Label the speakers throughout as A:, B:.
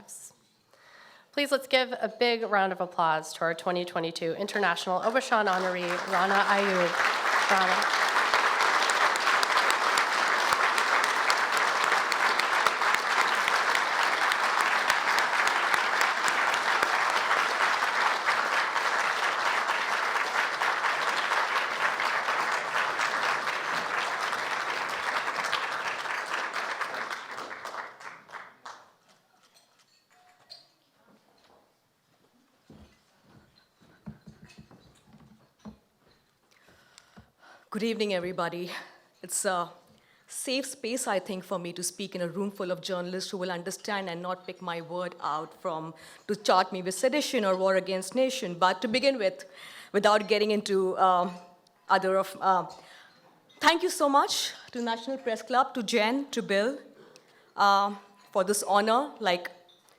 A: lives. Please let's give a big round of applause to our 2022 International Aubuchon honoree, Rana Ayyub. Rana.
B: Good evening, everybody. It's a safe space, I think, for me to speak in a room full of journalists who will understand and not pick my word out to chart me with sedition or war against nation. But to begin with, without getting into thank you so much to National Press Club, to Jen, to Bill, for this honor. Like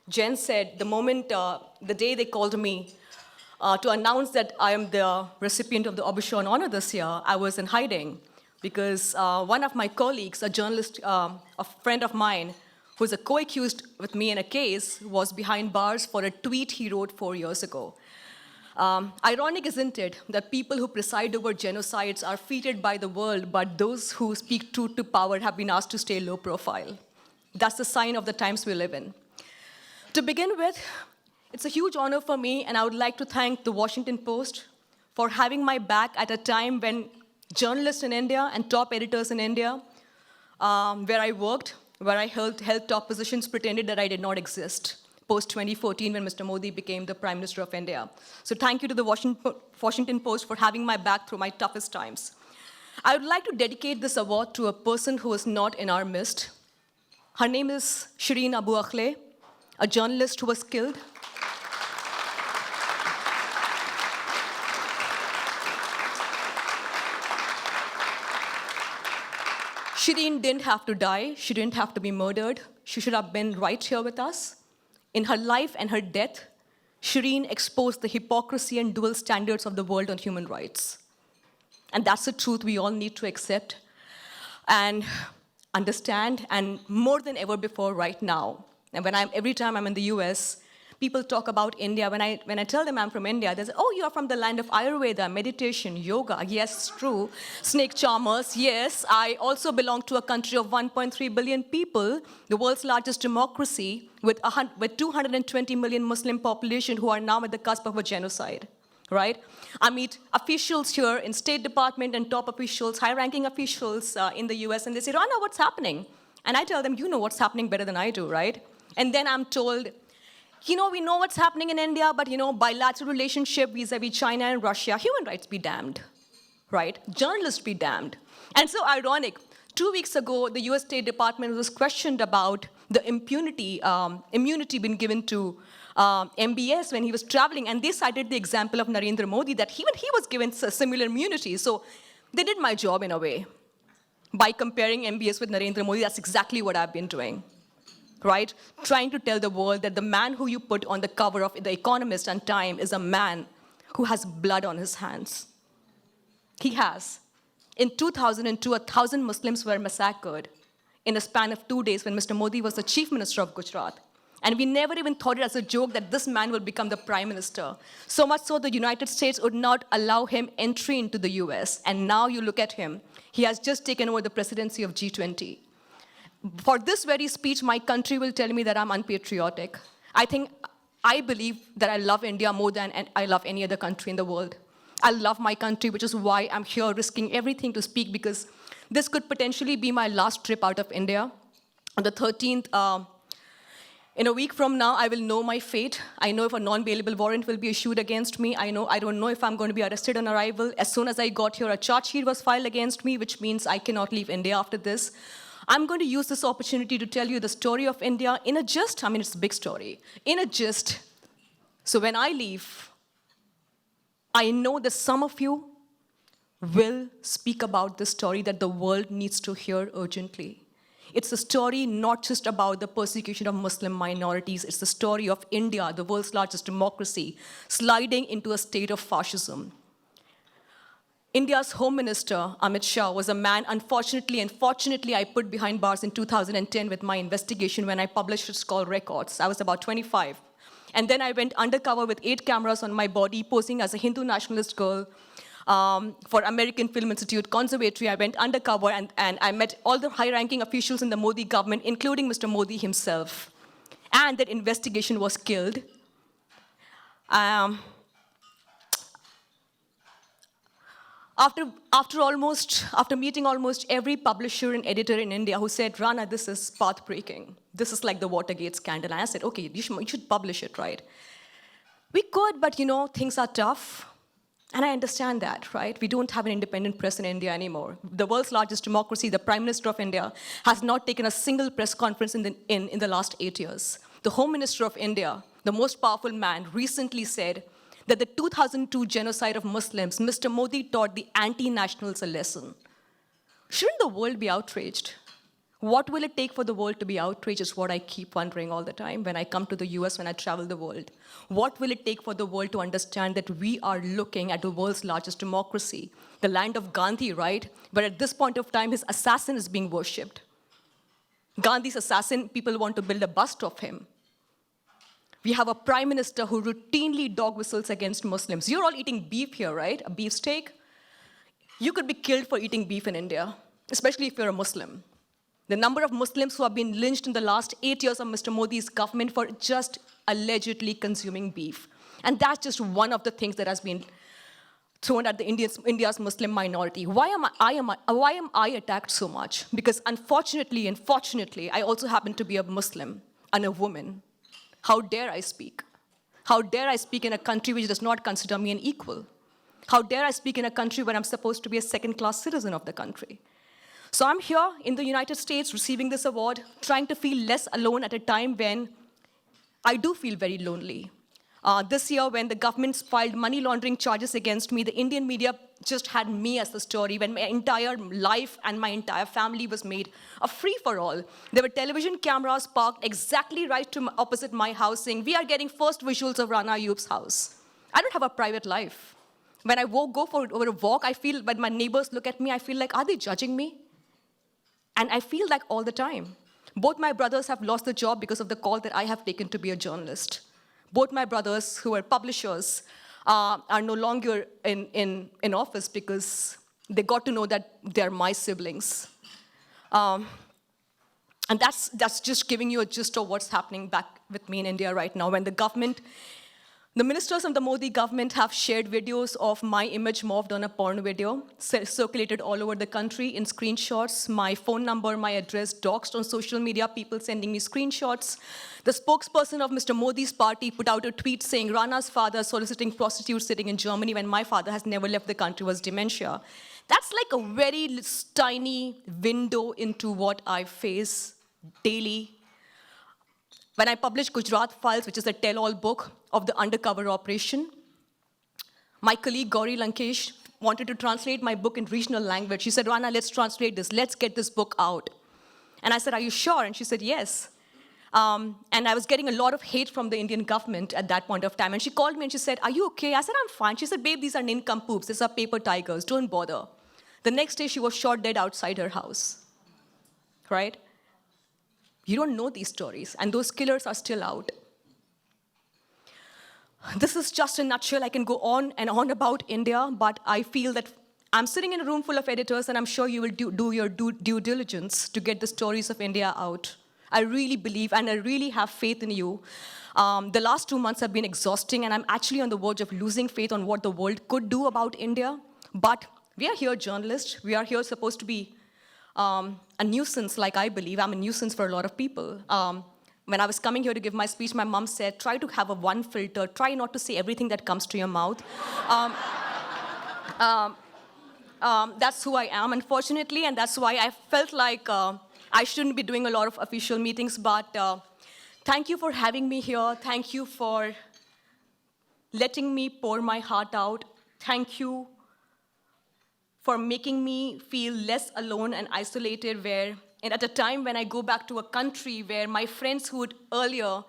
B: Jen said, the day they called me to announce that I am the recipient of the Aubuchon honor this year, I was in hiding because one of my colleagues, a journalist, a friend of mine, who's a co-accused with me in a case, was behind bars for a tweet he wrote 4 years ago. Ironic, isn't it, that people who preside over genocides are feted by the world, but those who speak truth to power have been asked to stay low profile. That's the sign of the times we live in. To begin with, it's a huge honor for me, and I would like to thank the Washington Post for having my back at a time when journalists in India and top editors in India, where I worked, where I held top positions, pretended that I did not exist, post-2014 when Mr. Modi became the Prime Minister of India. So thank you to the Washington Post for having my back through my toughest times. I would like to dedicate this award to a person who is not in our midst. Her name is Shireen Akleh, a journalist who was killed. Shireen didn't have to die. She didn't have to be murdered. She should have been right here with us. In her life and her death, Shireen exposed the hypocrisy and dual standards of the world on human rights. And that's the truth we all need to accept and understand, and more than ever before right now. And every time I'm in the US, people talk about India. When I tell them I'm from India, they say, oh, you're from the land of Ayurveda, meditation, yoga. Yes, it's true. Snake charmers, yes. I also belong to a country of 1.3 billion people, the world's largest democracy, with 220 million Muslim population who are now at the cusp of a genocide, right? I meet officials here in State Department and top officials, high-ranking officials in the US, and they say, Rana, what's happening? And I tell them, you know what's happening better than I do, right? And then I'm told, we know what's happening in India, but bilateral relationship vis-a-vis China and Russia, human rights be damned, right? Journalists be damned. And so ironic, 2 weeks ago, the US State Department was questioned about the immunity being given to MBS when he was traveling, and they cited the example of Narendra Modi, that even he was given a similar immunity. So they did my job in a way. By comparing MBS with Narendra Modi, that's exactly what I've been doing. Right? Trying to tell the world that the man who you put on the cover of The Economist and Time is a man who has blood on his hands. He has. In 2002, 1,000 Muslims were massacred in a span of 2 days when Mr. Modi was the chief minister of Gujarat. And we never even thought it as a joke that this man will become the prime minister. So much so the United States would not allow him entry into the US. And now you look at him. He has just taken over the presidency of G20. For this very speech, my country will tell me that I'm unpatriotic. I believe that I love India more than I love any other country in the world. I love my country, which is why I'm here risking everything to speak, because this could potentially be my last trip out of India. On the 13th, in a week from now, I will know my fate. I know if a non-bailable warrant will be issued against me. I don't know if I'm going to be arrested on arrival. As soon as I got here, a charge sheet was filed against me, which means I cannot leave India after this. I'm going to use this opportunity to tell you the story of India in a gist. I mean, it's a big story. In a gist. So when I leave, I know that some of you will speak about this story that the world needs to hear urgently. It's a story not just about the persecution of Muslim minorities. It's the story of India, the world's largest democracy, sliding into a state of fascism. India's Home Minister, Amit Shah, was a man, unfortunately and fortunately, I put behind bars in 2010 with my investigation when I published its called Records. I was about 25. And then I went undercover with 8 cameras on my body, posing as a Hindu nationalist girl for American Film Institute Conservatory. I went undercover and I met all the high-ranking officials in the Modi government, including Mr. Modi himself. And that investigation was killed. After meeting almost every publisher and editor in India who said, Rana, this is path-breaking. This is like the Watergate scandal. And I said, okay, you should publish it, right? We could, but things are tough. And I understand that, right? We don't have an independent press in India anymore. The world's largest democracy, the Prime Minister of India, has not taken a single press conference in the last 8 years. The Home Minister of India, the most powerful man, recently said that the 2002 genocide of Muslims, Mr. Modi taught the anti-nationals a lesson. Shouldn't the world be outraged? What will it take for the world to be outraged is what I keep wondering all the time when I come to the US, when I travel the world. What will it take for the world to understand that we are looking at the world's largest democracy, the land of Gandhi, right? But at this point of time, his assassin is being worshipped. Gandhi's assassin, people want to build a bust of him. We have a prime minister who routinely dog whistles against Muslims. You're all eating beef here, right? A beef steak. You could be killed for eating beef in India, especially if you're a Muslim. The number of Muslims who have been lynched in the last 8 years of Mr. Modi's government for just allegedly consuming beef. And that's just one of the things that has been thrown at India's Muslim minority. Why am I attacked so much? Because unfortunately and fortunately, I also happen to be a Muslim and a woman. How dare I speak? How dare I speak in a country which does not consider me an equal? How dare I speak in a country where I'm supposed to be a second-class citizen of the country? So I'm here in the United States receiving this award, trying to feel less alone at a time when I do feel very lonely. This year, when the government filed money laundering charges against me, the Indian media just had me as the story, when my entire life and my entire family was made a free-for-all. There were television cameras parked exactly right opposite my house saying, we are getting first visuals of Rana Ayyub's house. I don't have a private life. When I go for a walk, I feel, when my neighbors look at me, I feel like, are they judging me? And I feel that all the time. Both my brothers have lost the job because of the call that I have taken to be a journalist. Both my brothers, who are publishers, are no longer in office because they got to know that they're my siblings. And that's just giving you a gist of what's happening back with me in India right now. When the ministers of the Modi government have shared videos of my image morphed on a porn video, circulated all over the country in screenshots, my phone number, my address, doxed on social media, people sending me screenshots. The spokesperson of Mr. Modi's party put out a tweet saying Rana's father soliciting prostitutes sitting in Germany when my father has never left the country was dementia. That's like a very tiny window into what I face daily. When I published Gujarat Files, which is a tell-all book of the undercover operation, my colleague Gauri Lankesh wanted to translate my book in regional language. She said, Rana, let's translate this. Let's get this book out. And I said, are you sure? And she said, yes. And I was getting a lot of hate from the Indian government at that point of time. And she called me and she said, are you okay? I said, I'm fine. She said, babe, these are nincompoops. These are paper tigers. Don't bother. The next day, she was shot dead outside her house, right? You don't know these stories, and those killers are still out. This is just a nutshell. I can go on and on about India, but I feel that I'm sitting in a room full of editors, and I'm sure you will do your due diligence to get the stories of India out. I really believe, and I really have faith in you. The last 2 months have been exhausting, and I'm actually on the verge of losing faith on what the world could do about India. But we are here journalists. We are here supposed to be a nuisance, like I believe. I'm a nuisance for a lot of people. When I was coming here to give my speech, my mom said, try to have one filter. Try not to say everything that comes to your mouth. That's who I am, unfortunately, and that's why I felt like I shouldn't be doing a lot of official meetings. But thank you for having me here. Thank you for letting me pour my heart out. Thank you for making me feel less alone and isolated, and at a time when I go back to a country where my friends who would earlier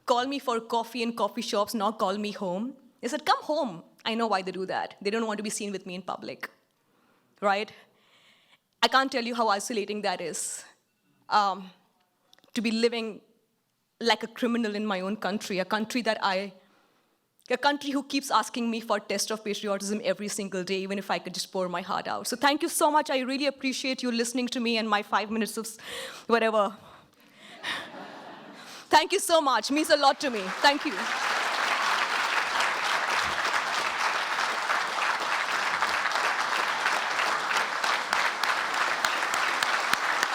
B: call me for coffee in coffee shops now call me home. They said, come home. I know why they do that. They don't want to be seen with me in public. right? I can't tell you how isolating that is. To be living like a criminal in my own country, a country who keeps asking me for a test of patriotism every single day, even if I could just pour my heart out. So thank you so much. I really appreciate you listening to me and my 5 minutes of whatever. Thank you so much. Means a lot to me. Thank you.